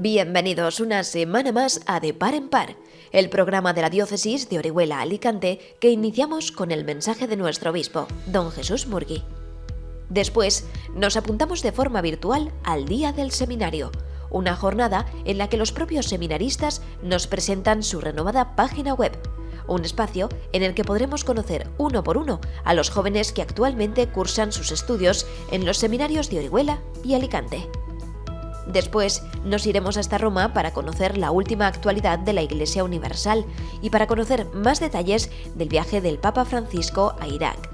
Bienvenidos una semana más a De Par en Par, el programa de la diócesis de Orihuela-Alicante que iniciamos con el mensaje de nuestro obispo, don Jesús Murgui. Después, nos apuntamos de forma virtual al Día del Seminario, una jornada en la que los propios seminaristas nos presentan su renovada página web, un espacio en el que podremos conocer uno por uno a los jóvenes que actualmente cursan sus estudios en los seminarios de Orihuela y Alicante. Después nos iremos hasta Roma para conocer la última actualidad de la Iglesia Universal y para conocer más detalles del viaje del Papa Francisco a Irak.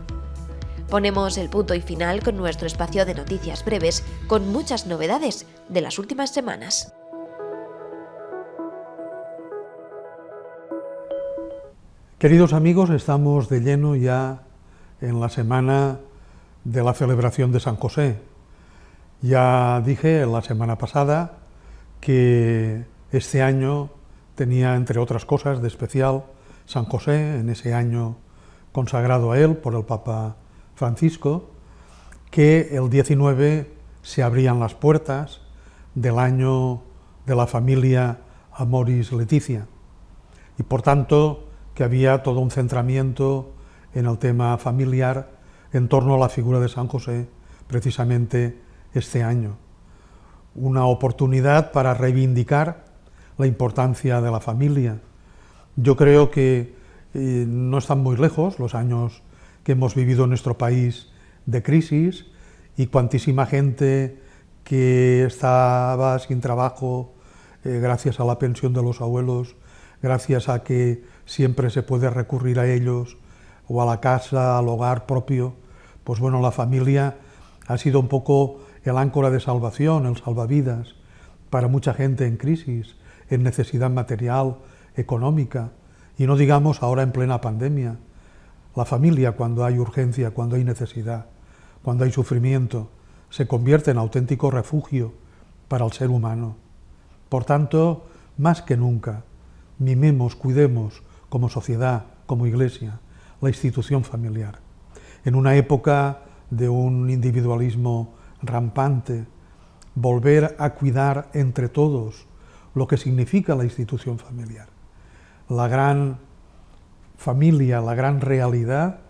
Ponemos el punto y final con nuestro espacio de noticias breves con muchas novedades de las últimas semanas. Queridos amigos, estamos de lleno ya en la semana de la celebración de San José. Ya dije la semana pasada que este año tenía, entre otras cosas, de especial San José, en ese año consagrado a él por el Papa Francisco, que el 19 se abrían las puertas del año de la familia Amoris Laetitia, y por tanto que había todo un centramiento en el tema familiar en torno a la figura de San José, precisamente este año. Una oportunidad para reivindicar la importancia de la familia. Yo creo que no están muy lejos los años que hemos vivido en nuestro país de crisis y cuantísima gente que estaba sin trabajo gracias a la pensión de los abuelos, gracias a que siempre se puede recurrir a ellos o a la casa, al hogar propio. Pues bueno, la familia ha sido un poco el áncora de salvación, el salvavidas para mucha gente en crisis, en necesidad material, económica, y no digamos ahora en plena pandemia. La familia, cuando hay urgencia, cuando hay necesidad, cuando hay sufrimiento, se convierte en auténtico refugio para el ser humano. Por tanto, más que nunca, mimemos, cuidemos como sociedad, como Iglesia, la institución familiar. En una época de un individualismo rampante, volver a cuidar entre todos lo que significa la institución familiar. La gran familia, la gran realidad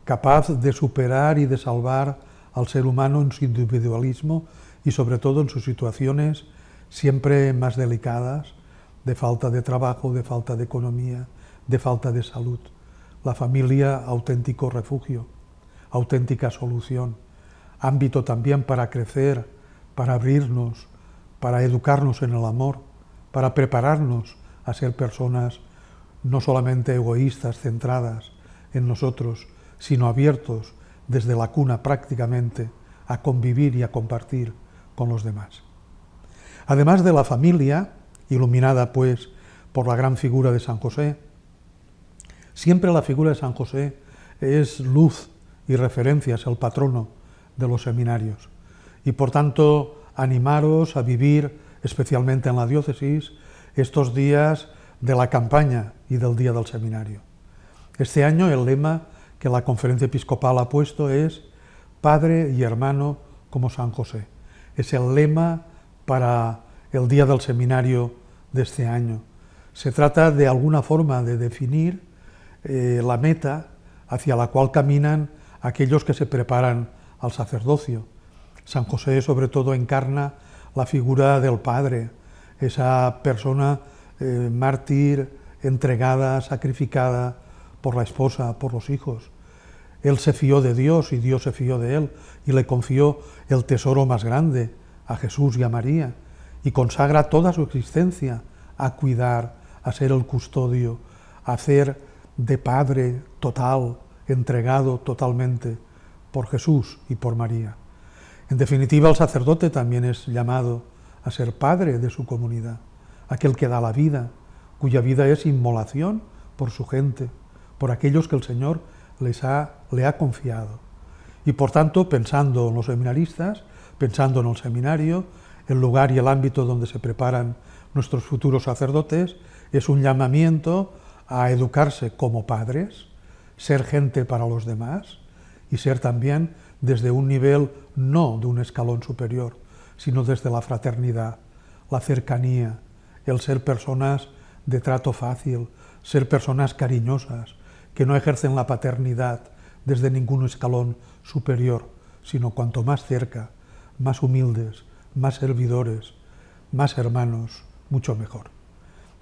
capaz de superar y de salvar al ser humano en su individualismo y sobre todo en sus situaciones siempre más delicadas, de falta de trabajo, de falta de economía, de falta de salud. La familia, auténtico refugio, auténtica solución, ámbito también para crecer, para abrirnos, para educarnos en el amor, para prepararnos a ser personas no solamente egoístas, centradas en nosotros, sino abiertos desde la cuna prácticamente a convivir y a compartir con los demás. Además de la familia, iluminada pues por la gran figura de San José, siempre la figura de San José es luz y referencia, es el patrono de los seminarios. Y por tanto, animaros a vivir, especialmente en la diócesis, estos días de la campaña y del Día del Seminario. Este año el lema que la Conferencia Episcopal ha puesto es Padre y hermano como San José. Es el lema para el Día del Seminario de este año. Se trata de alguna forma de definir la meta hacia la cual caminan aquellos que se preparan al sacerdocio. San José sobre todo encarna la figura del Padre, esa persona mártir, entregada, sacrificada por la esposa, por los hijos. Él se fió de Dios y Dios se fió de él y le confió el tesoro más grande, a Jesús y a María, y consagra toda su existencia a cuidar, a ser el custodio, a ser de Padre total, entregado totalmente por Jesús y por María. En definitiva, el sacerdote también es llamado a ser padre de su comunidad, aquel que da la vida, cuya vida es inmolación por su gente, por aquellos que el Señor le ha confiado. Y por tanto, pensando en los seminaristas, pensando en el seminario, el lugar y el ámbito donde se preparan nuestros futuros sacerdotes, es un llamamiento a educarse como padres, ser gente para los demás y ser también desde un nivel no de un escalón superior, sino desde la fraternidad, la cercanía, el ser personas de trato fácil, ser personas cariñosas, que no ejercen la paternidad desde ningún escalón superior, sino cuanto más cerca, más humildes, más servidores, más hermanos, mucho mejor.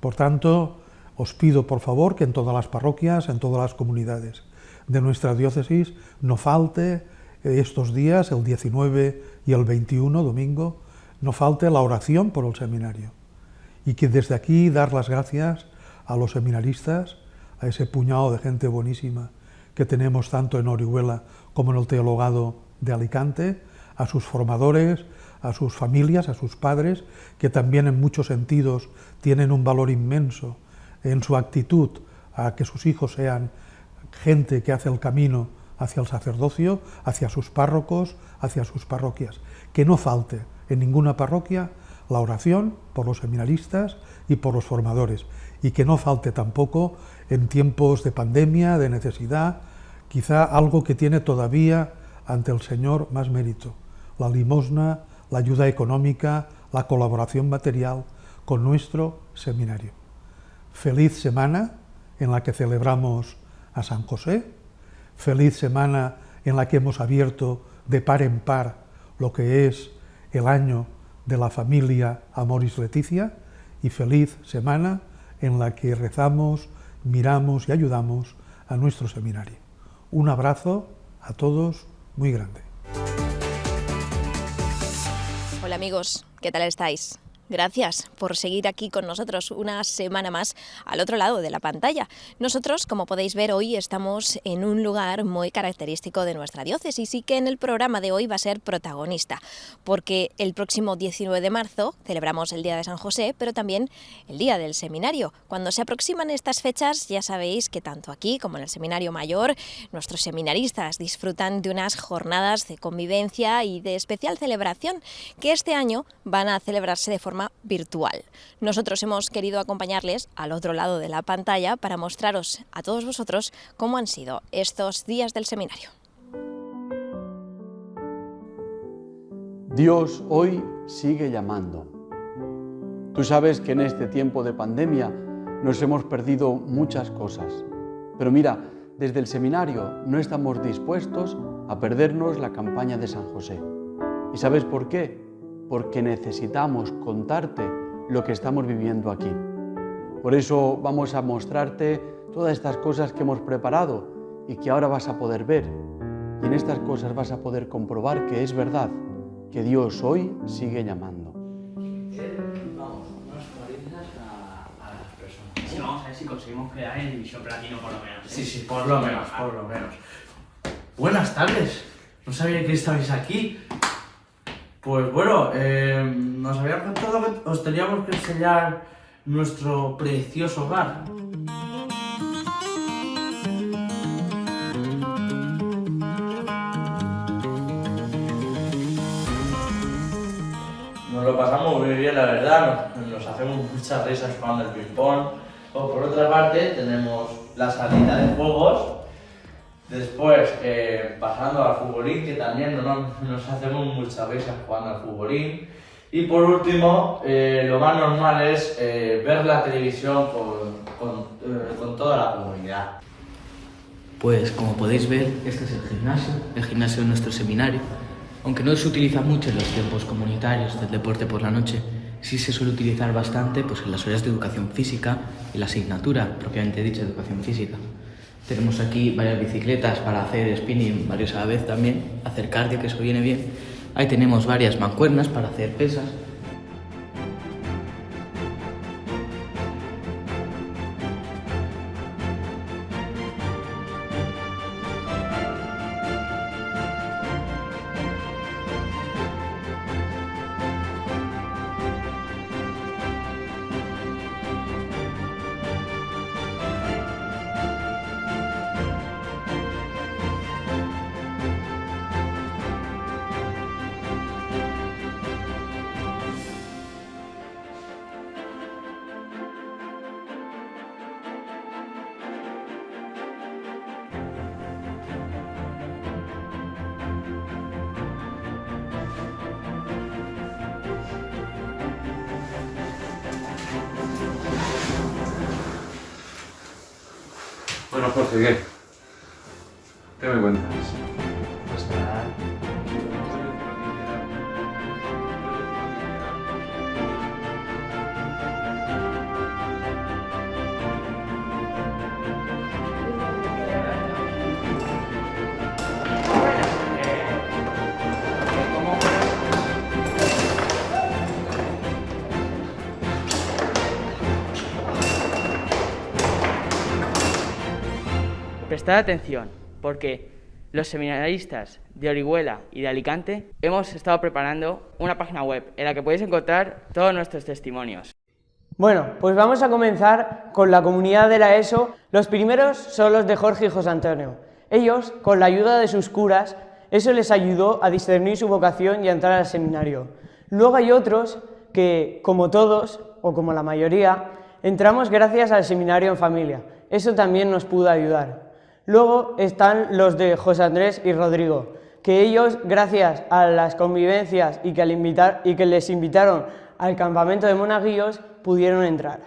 Por tanto, os pido por favor que en todas las parroquias, en todas las comunidades de nuestra diócesis, no falte estos días, el 19 y el 21, domingo, no falte la oración por el seminario. Y que desde aquí dar las gracias a los seminaristas, a ese puñado de gente buenísima que tenemos tanto en Orihuela como en el Teologado de Alicante, a sus formadores, a sus familias, a sus padres, que también en muchos sentidos tienen un valor inmenso en su actitud a que sus hijos sean gente que hace el camino hacia el sacerdocio, hacia sus párrocos, hacia sus parroquias. Que no falte en ninguna parroquia la oración por los seminaristas y por los formadores, y que no falte tampoco en tiempos de pandemia, de necesidad, quizá algo que tiene todavía ante el Señor más mérito: la limosna, la ayuda económica, la colaboración material con nuestro seminario. Feliz semana en la que celebramos a San José, feliz semana en la que hemos abierto de par en par lo que es el año de la familia Amoris Laetitia, y feliz semana en la que rezamos, miramos y ayudamos a nuestro seminario. Un abrazo a todos muy grande. Hola amigos, ¿qué tal estáis? Gracias por seguir aquí con nosotros una semana más al otro lado de la pantalla. Nosotros, como podéis ver, hoy estamos en un lugar muy característico de nuestra diócesis y que en el programa de hoy va a ser protagonista, porque el próximo 19 de marzo celebramos el Día de San José, pero también el Día del Seminario. Cuando se aproximan estas fechas, ya sabéis que tanto aquí como en el Seminario Mayor, nuestros seminaristas disfrutan de unas jornadas de convivencia y de especial celebración que este año van a celebrarse de forma virtual. Nosotros hemos querido acompañarles al otro lado de la pantalla para mostraros a todos vosotros cómo han sido estos días del seminario. Dios hoy sigue llamando. Tú sabes que en este tiempo de pandemia nos hemos perdido muchas cosas, pero mira, desde el seminario no estamos dispuestos a perdernos la campaña de San José. ¿Y sabes por qué? Porque necesitamos contarte lo que estamos viviendo aquí. Por eso vamos a mostrarte todas estas cosas que hemos preparado y que ahora vas a poder ver. Y en estas cosas vas a poder comprobar que es verdad, que Dios hoy sigue llamando. Vamos, unas cuarentas a las personas. Sí, vamos a ver si conseguimos quedar en división platino por lo menos. Sí, por lo menos. Buenas tardes. No sabía que estabais aquí. Pues bueno, nos habían contado que os teníamos que enseñar nuestro precioso hogar. Nos lo pasamos muy bien, la verdad, nos hacemos muchas risas jugando al ping-pong. O por otra parte, tenemos la salita de juegos. Después, pasando al futbolín, que también nos hacemos muchas veces jugando al futbolín. Y por último, lo más normal es ver la televisión con toda la comunidad. Pues como podéis ver, este es el gimnasio de nuestro seminario. Aunque no se utiliza mucho en los tiempos comunitarios del deporte por la noche, sí se suele utilizar bastante pues, en las horas de educación física y la asignatura propiamente dicha de educación física. Tenemos aquí varias bicicletas para hacer spinning, varios a la vez también, hacer cardio, que eso viene bien. Ahí tenemos varias mancuernas para hacer pesas. Bueno, Jorge, ¿qué? ¿Qué me cuentas? Pues nada. Prestad atención, porque los seminaristas de Orihuela y de Alicante hemos estado preparando una página web en la que podéis encontrar todos nuestros testimonios. Bueno, pues vamos a comenzar con la comunidad de la ESO. Los primeros son los de Jorge y José Antonio. Ellos, con la ayuda de sus curas, eso les ayudó a discernir su vocación y a entrar al seminario. Luego hay otros que, como todos, o como la mayoría, entramos gracias al seminario en familia. Eso también nos pudo ayudar. Luego están los de José Andrés y Rodrigo, que ellos, gracias a las convivencias y que les invitaron al campamento de monaguillos, pudieron entrar.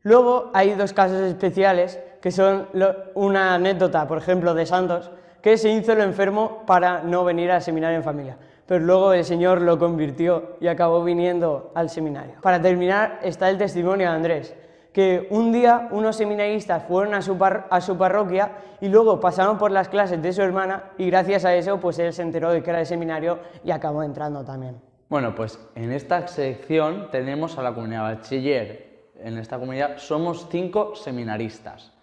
Luego hay dos casos especiales, que son una anécdota, por ejemplo, de Santos, que se hizo el enfermo para no venir al seminario en familia, pero luego el Señor lo convirtió y acabó viniendo al seminario. Para terminar está el testimonio de Andrés, que un día unos seminaristas fueron a su parroquia y luego pasaron por las clases de su hermana y gracias a eso pues él se enteró de que era el seminario y acabó entrando también. Bueno, pues en esta sección tenemos a la comunidad bachiller. En esta comunidad somos 5 seminaristas.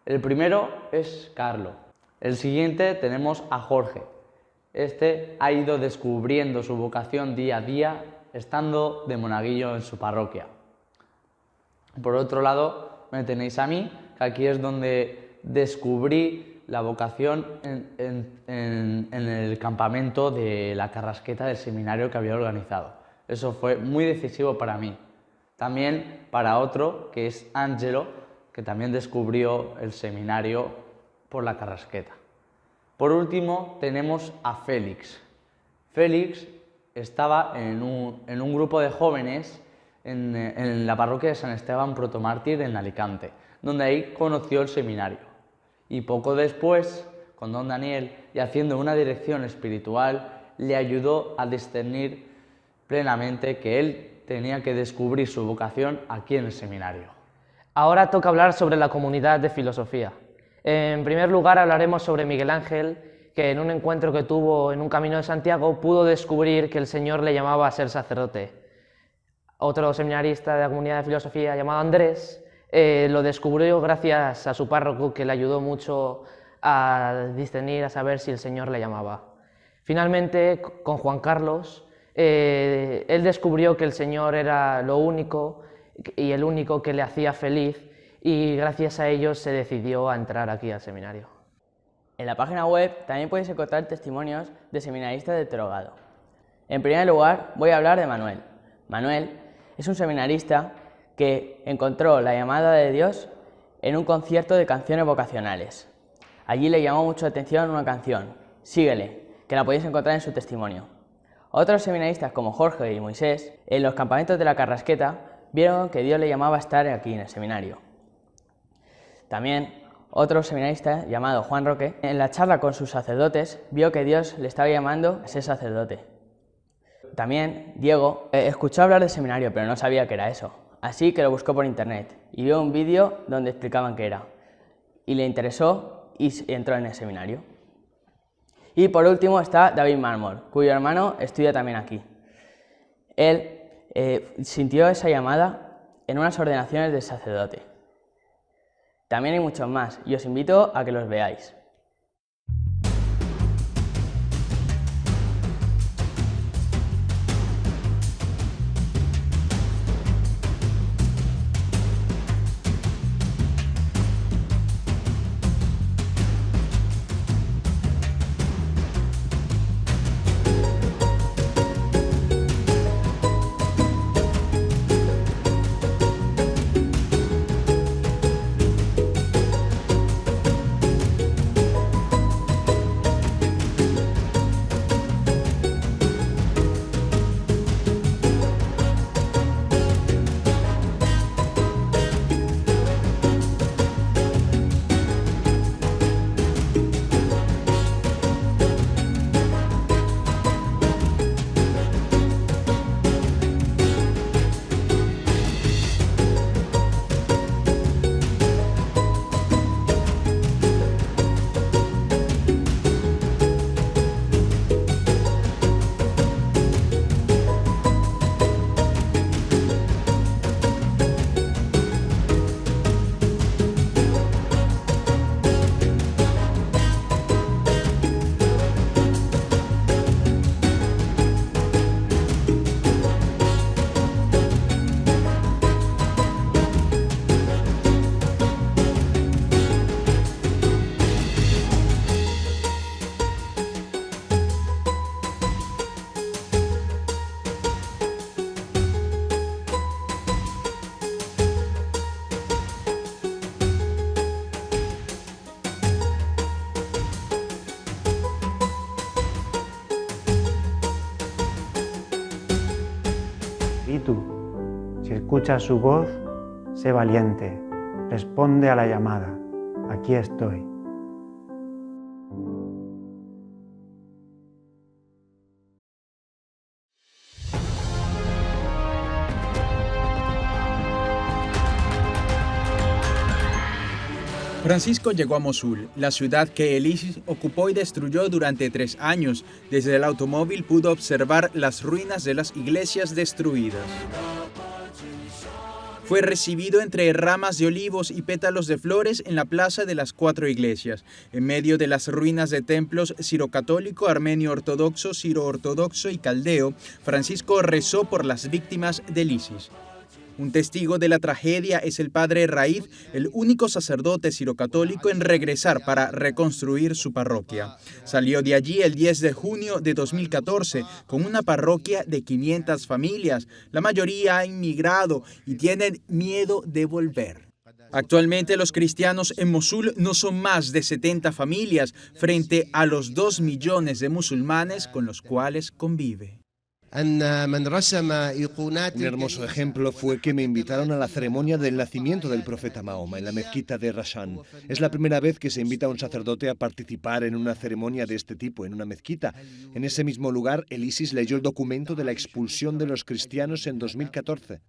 El primero es Carlos. El siguiente tenemos a Jorge. Este ha ido descubriendo su vocación día a día estando de monaguillo en su parroquia. Por otro lado, me tenéis a mí, que aquí es donde descubrí la vocación en el campamento de la Carrasqueta del seminario que había organizado. Eso fue muy decisivo para mí. También para otro, que es Ángelo, que también descubrió el seminario por la Carrasqueta. Por último, tenemos a Félix. Félix estaba en un grupo de jóvenes en la parroquia de San Esteban Protomártir en Alicante, donde ahí conoció el seminario. Y poco después, con don Daniel y haciendo una dirección espiritual, le ayudó a discernir plenamente que él tenía que descubrir su vocación aquí en el seminario. Ahora toca hablar sobre la comunidad de filosofía. En primer lugar hablaremos sobre Miguel Ángel, que en un encuentro que tuvo en un camino de Santiago pudo descubrir que el Señor le llamaba a ser sacerdote. Otro seminarista de la comunidad de filosofía llamado Andrés lo descubrió gracias a su párroco, que le ayudó mucho a discernir, a saber si el Señor le llamaba. Finalmente, con Juan Carlos, él descubrió que el Señor era lo único y el único que le hacía feliz, y gracias a ellos se decidió a entrar aquí al seminario. En la página web también podéis encontrar testimonios de seminaristas de Trogado. En primer lugar, voy a hablar de Manuel. Manuel es un seminarista que encontró la llamada de Dios en un concierto de canciones vocacionales. Allí le llamó mucho la atención una canción, Síguele, que la podéis encontrar en su testimonio. Otros seminaristas como Jorge y Moisés, en los campamentos de la Carrasqueta, vieron que Dios le llamaba a estar aquí en el seminario. También otro seminarista llamado Juan Roque, en la charla con sus sacerdotes, vio que Dios le estaba llamando a ser sacerdote. También Diego escuchó hablar del seminario, pero no sabía qué era eso, así que lo buscó por internet y vio un vídeo donde explicaban qué era, y le interesó y entró en el seminario. Y por último está David Mármol, cuyo hermano estudia también aquí. Él sintió esa llamada en unas ordenaciones de sacerdote. También hay muchos más y os invito a que los veáis. tú. Si escuchas su voz, sé valiente, responde a la llamada. Aquí estoy. Francisco llegó a Mosul, la ciudad que el ISIS ocupó y destruyó durante 3 años. Desde el automóvil pudo observar las ruinas de las iglesias destruidas. Fue recibido entre ramas de olivos y pétalos de flores en la plaza de las 4 iglesias. En medio de las ruinas de templos sirocatólico, armenio ortodoxo, siro-ortodoxo y caldeo, Francisco rezó por las víctimas del ISIS. Un testigo de la tragedia es el padre Raif, el único sacerdote sirocatólico en regresar para reconstruir su parroquia. Salió de allí el 10 de junio de 2014 con una parroquia de 500 familias. La mayoría ha inmigrado y tienen miedo de volver. Actualmente los cristianos en Mosul no son más de 70 familias frente a los 2 millones de musulmanes con los cuales convive. Un hermoso ejemplo fue que me invitaron a la ceremonia del nacimiento del profeta Mahoma en la mezquita de Rashan. Es la primera vez que se invita a un sacerdote a participar en una ceremonia de este tipo en una mezquita. En ese mismo lugar, el ISIS leyó el documento de la expulsión de los cristianos en 2014.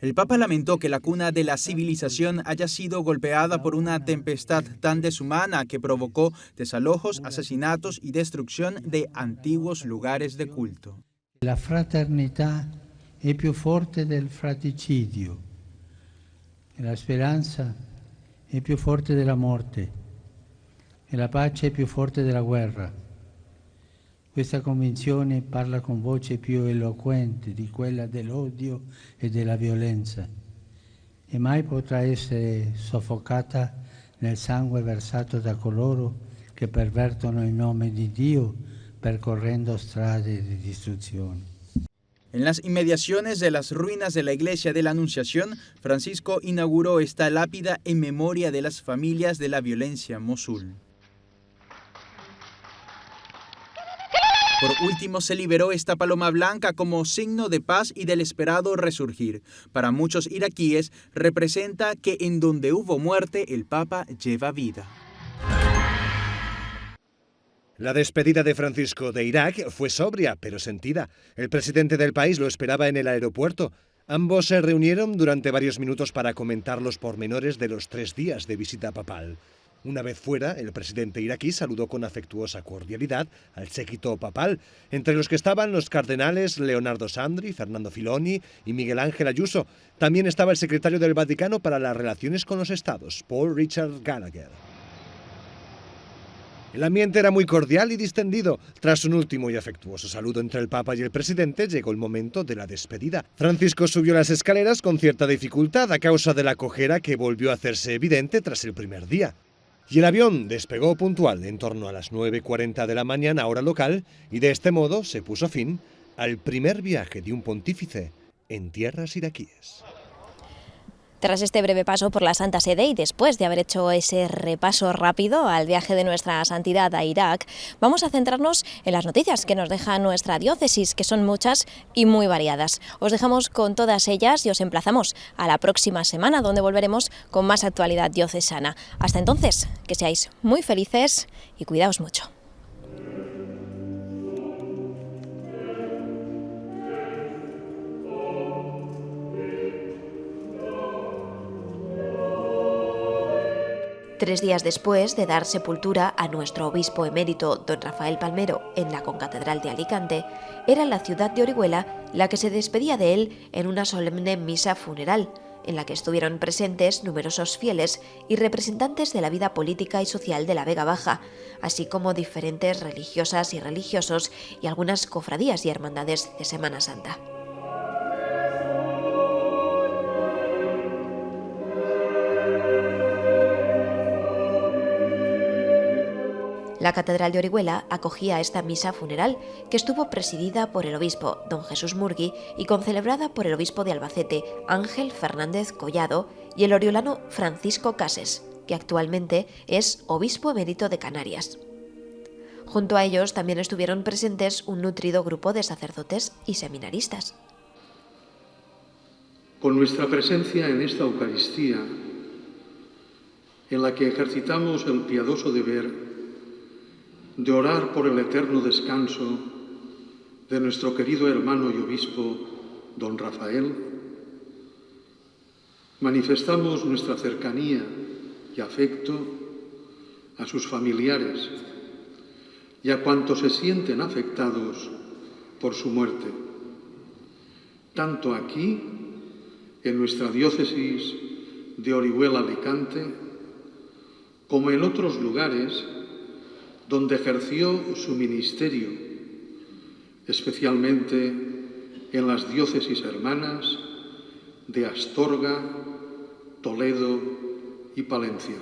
El Papa lamentó que la cuna de la civilización haya sido golpeada por una tempestad tan deshumana que provocó desalojos, asesinatos y destrucción de antiguos lugares de culto. La fraternità è più forte del fratricidio, la speranza è più forte della morte e la pace è più forte della guerra. Questa convinzione parla con voce più eloquente di quella dell'odio e della violenza e mai potrà essere soffocata nel sangue versato da coloro che pervertono il nome di Dio percorriendo strade de destrucción. En las inmediaciones de las ruinas de la iglesia de la Anunciación, Francisco inauguró esta lápida en memoria de las familias de la violencia en Mosul. Por último, se liberó esta paloma blanca como signo de paz y del esperado resurgir. Para muchos iraquíes, representa que en donde hubo muerte, el Papa lleva vida. La despedida de Francisco de Irak fue sobria, pero sentida. El presidente del país lo esperaba en el aeropuerto. Ambos se reunieron durante varios minutos para comentar los pormenores de los 3 días de visita papal. Una vez fuera, el presidente iraquí saludó con afectuosa cordialidad al séquito papal, entre los que estaban los cardenales Leonardo Sandri, Fernando Filoni y Miguel Ángel Ayuso. También estaba el secretario del Vaticano para las relaciones con los estados, Paul Richard Gallagher. El ambiente era muy cordial y distendido. Tras un último y afectuoso saludo entre el Papa y el presidente, llegó el momento de la despedida. Francisco subió las escaleras con cierta dificultad a causa de la cojera que volvió a hacerse evidente tras el primer día. Y el avión despegó puntual en torno a las 9:40 de la mañana hora local y de este modo se puso fin al primer viaje de un pontífice en tierras iraquíes. Tras este breve paso por la Santa Sede y después de haber hecho ese repaso rápido al viaje de nuestra santidad a Irak, vamos a centrarnos en las noticias que nos deja nuestra diócesis, que son muchas y muy variadas. Os dejamos con todas ellas y os emplazamos a la próxima semana, donde volveremos con más actualidad diocesana. Hasta entonces, que seáis muy felices y cuidaos mucho. Tres días después de dar sepultura a nuestro obispo emérito, don Rafael Palmero, en la concatedral de Alicante, era la ciudad de Orihuela la que se despedía de él en una solemne misa funeral, en la que estuvieron presentes numerosos fieles y representantes de la vida política y social de la Vega Baja, así como diferentes religiosas y religiosos y algunas cofradías y hermandades de Semana Santa. La Catedral de Orihuela acogía esta misa funeral, que estuvo presidida por el obispo don Jesús Murgui y concelebrada por el obispo de Albacete, Ángel Fernández Collado, y el oriolano Francisco Cases, que actualmente es obispo emérito de Canarias. Junto a ellos también estuvieron presentes un nutrido grupo de sacerdotes y seminaristas. con nuestra presencia en esta Eucaristía, en la que ejercitamos el piadoso deber de orar por el eterno descanso de nuestro querido hermano y obispo, don Rafael, manifestamos nuestra cercanía y afecto a sus familiares y a cuantos se sienten afectados por su muerte, tanto aquí, en nuestra diócesis de Orihuela-Alicante, como en otros lugares donde ejerció su ministerio, especialmente en las diócesis hermanas de Astorga, Toledo y Palencia.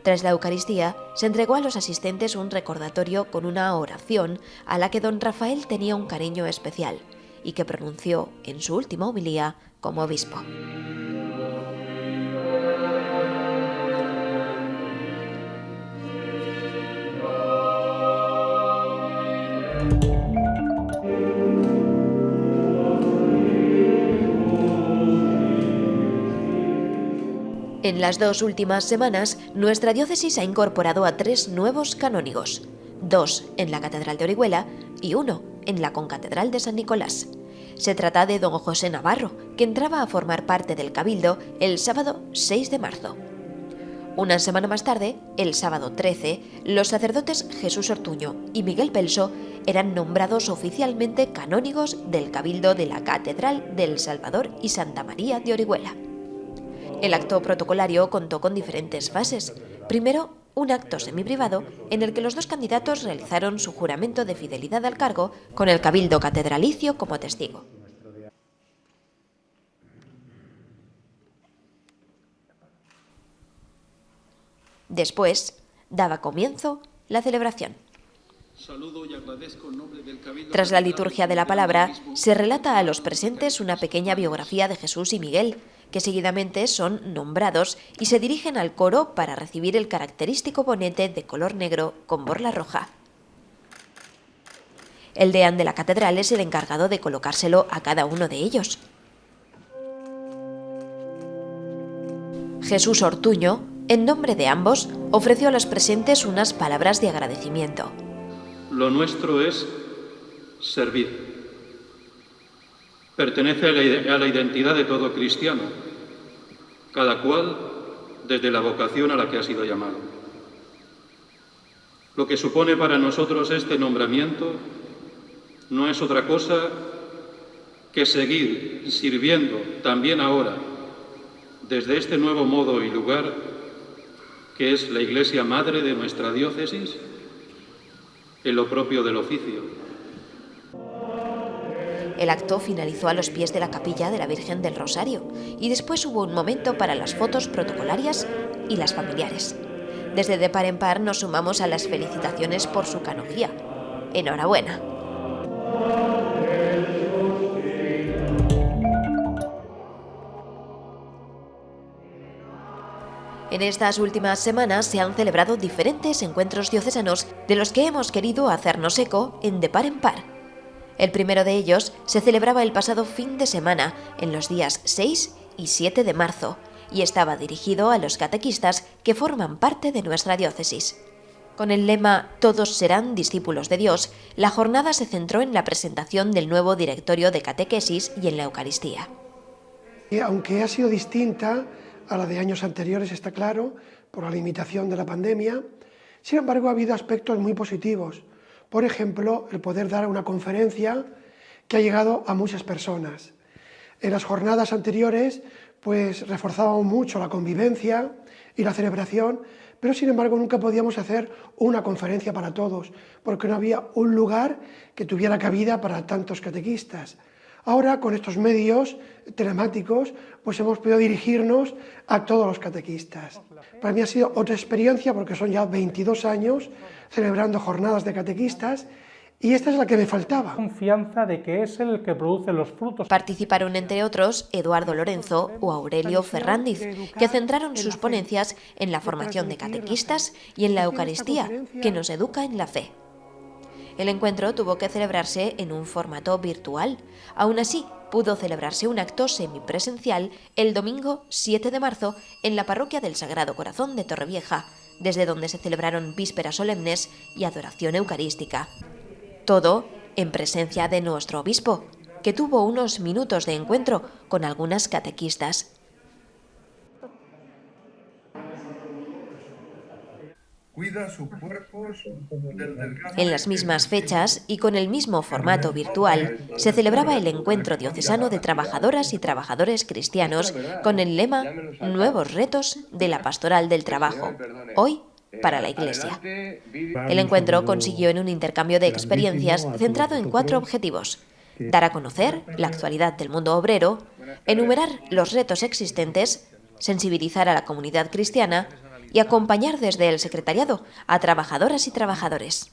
Tras la Eucaristía, se entregó a los asistentes un recordatorio con una oración a la que don Rafael tenía un cariño especial y que pronunció en su última homilía como obispo. En las 2 últimas semanas, nuestra diócesis ha incorporado a 3 nuevos canónigos, 2 en la Catedral de Orihuela y 1 en la Concatedral de San Nicolás. Se trata de don José Navarro, que entraba a formar parte del Cabildo el sábado 6 de marzo. Una semana más tarde, el sábado 13, los sacerdotes Jesús Ortuño y Miguel Pelso eran nombrados oficialmente canónigos del Cabildo de la Catedral del Salvador y Santa María de Orihuela. El acto protocolario contó con diferentes fases. Primero, un acto semiprivado en el que los 2 candidatos realizaron su juramento de fidelidad al cargo con el Cabildo Catedralicio como testigo. Después, daba comienzo la celebración. Tras la liturgia de la palabra, se relata a los presentes una pequeña biografía de Jesús y Miguel, que seguidamente son nombrados y se dirigen al coro para recibir el característico bonete de color negro con borla roja. El deán de la catedral es el encargado de colocárselo a cada uno de ellos. Jesús Ortuño, en nombre de ambos, ofreció a los presentes unas palabras de agradecimiento. Lo nuestro es servir. Pertenece a la identidad de todo cristiano, cada cual desde la vocación a la que ha sido llamado. Lo que supone para nosotros este nombramiento no es otra cosa que seguir sirviendo también ahora, desde este nuevo modo y lugar, que es la Iglesia Madre de nuestra diócesis, en lo propio del oficio. El acto finalizó a los pies de la capilla de la Virgen del Rosario y después hubo un momento para las fotos protocolarias y las familiares. Desde De Par en Par nos sumamos a las felicitaciones por su canonjía. ¡Enhorabuena! En estas últimas semanas se han celebrado diferentes encuentros diocesanos de los que hemos querido hacernos eco en De Par en Par. El primero de ellos se celebraba el pasado fin de semana, en los días 6 y 7 de marzo, y estaba dirigido a los catequistas que forman parte de nuestra diócesis. Con el lema «Todos serán discípulos de Dios», la jornada se centró en la presentación del nuevo directorio de catequesis y en la Eucaristía. Aunque ha sido distinta a la de años anteriores, está claro, por la limitación de la pandemia, sin embargo ha habido aspectos muy positivos. Por ejemplo, el poder dar una conferencia que ha llegado a muchas personas. En las jornadas anteriores, pues reforzábamos mucho la convivencia y la celebración, pero sin embargo nunca podíamos hacer una conferencia para todos, porque no había un lugar que tuviera cabida para tantos catequistas. Ahora, con estos medios telemáticos, pues hemos podido dirigirnos a todos los catequistas. Para mí ha sido otra experiencia, porque son ya 22 años celebrando jornadas de catequistas, y esta es la que me faltaba. Confianza de que es el que produce los frutos. Participaron, entre otros, Eduardo Lorenzo o Aurelio Ferrandiz, que centraron sus ponencias en la formación de catequistas y en la Eucaristía, que nos educa en la fe. El encuentro tuvo que celebrarse en un formato virtual. Aún así, pudo celebrarse un acto semipresencial el domingo 7 de marzo en la parroquia del Sagrado Corazón de Torrevieja, desde donde se celebraron vísperas solemnes y adoración eucarística. Todo en presencia de nuestro obispo, que tuvo unos minutos de encuentro con algunas catequistas. Cuida su cuerpo del delgado. En las mismas fechas y con el mismo formato virtual, se celebraba el encuentro diocesano de trabajadoras y trabajadores cristianos con el lema Nuevos retos de la pastoral del trabajo, hoy para la Iglesia. El encuentro consistió en un intercambio de experiencias centrado en 4 objetivos: dar a conocer la actualidad del mundo obrero, enumerar los retos existentes, sensibilizar a la comunidad cristiana y acompañar desde el secretariado a trabajadoras y trabajadores.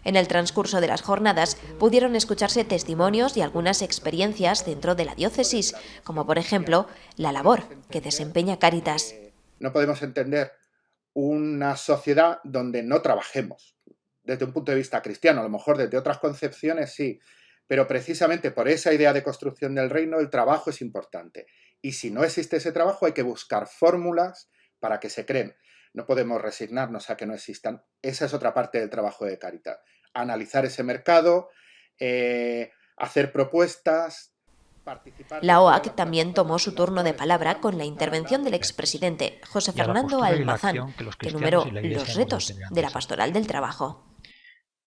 En el transcurso de las jornadas pudieron escucharse testimonios y algunas experiencias dentro de la diócesis, como por ejemplo la labor que desempeña Cáritas. No podemos entender una sociedad donde no trabajemos, desde un punto de vista cristiano, a lo mejor desde otras concepciones sí, pero precisamente por esa idea de construcción del reino el trabajo es importante. Y si no existe ese trabajo hay que buscar fórmulas para que se creen. No podemos resignarnos a que no existan. Esa es otra parte del trabajo de Cáritas. Analizar ese mercado, hacer propuestas, participar... La OAC también tomó su turno de palabra con la intervención del expresidente José Fernando Almazán, que enumeró los retos de la pastoral del trabajo.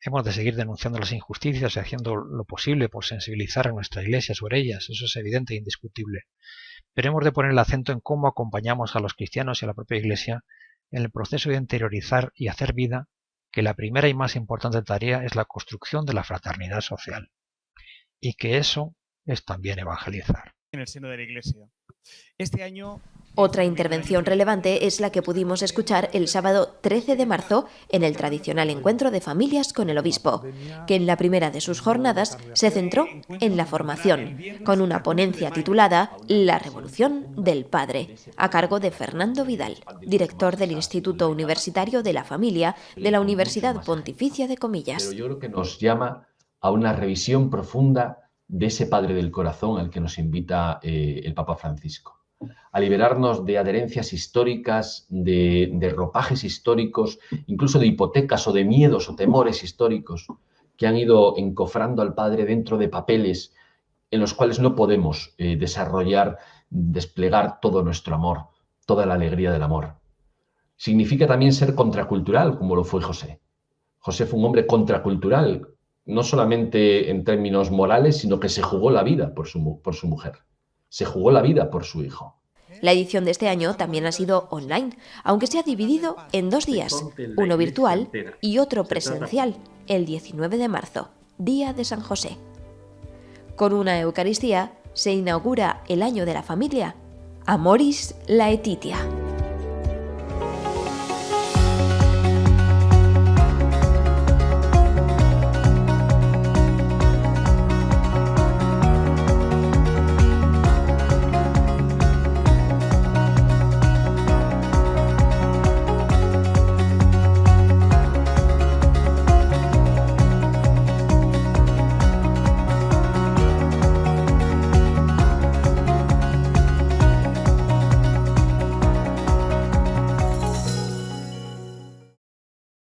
Hemos de seguir denunciando las injusticias y haciendo lo posible por sensibilizar a nuestra Iglesia sobre ellas, eso es evidente e indiscutible. Pero hemos de poner el acento en cómo acompañamos a los cristianos y a la propia Iglesia en el proceso de interiorizar y hacer vida que la primera y más importante tarea es la construcción de la fraternidad social. Y que eso es también evangelizar. En el seno de la Iglesia. Este año... Otra intervención relevante es la que pudimos escuchar el sábado 13 de marzo en el tradicional encuentro de familias con el obispo, que en la primera de sus jornadas se centró en la formación, con una ponencia titulada La Revolución del Padre, a cargo de Fernando Vidal, director del Instituto Universitario de la Familia de la Universidad Pontificia de Comillas. Pero yo creo que nos llama a una revisión profunda de ese Padre del Corazón al que nos invita el Papa Francisco. A liberarnos de adherencias históricas, de ropajes históricos, incluso de hipotecas o de miedos o temores históricos que han ido encofrando al Padre dentro de papeles en los cuales no podemos desarrollar, desplegar todo nuestro amor, toda la alegría del amor. Significa también ser contracultural, como lo fue José. José fue un hombre contracultural, no solamente en términos morales, sino que se jugó la vida por su mujer. Se jugó la vida por su hijo. La edición de este año también ha sido online, aunque se ha dividido en 2 días, uno virtual y otro presencial, el 19 de marzo, Día de San José. Con una Eucaristía se inaugura el año de la familia, Amoris Laetitia.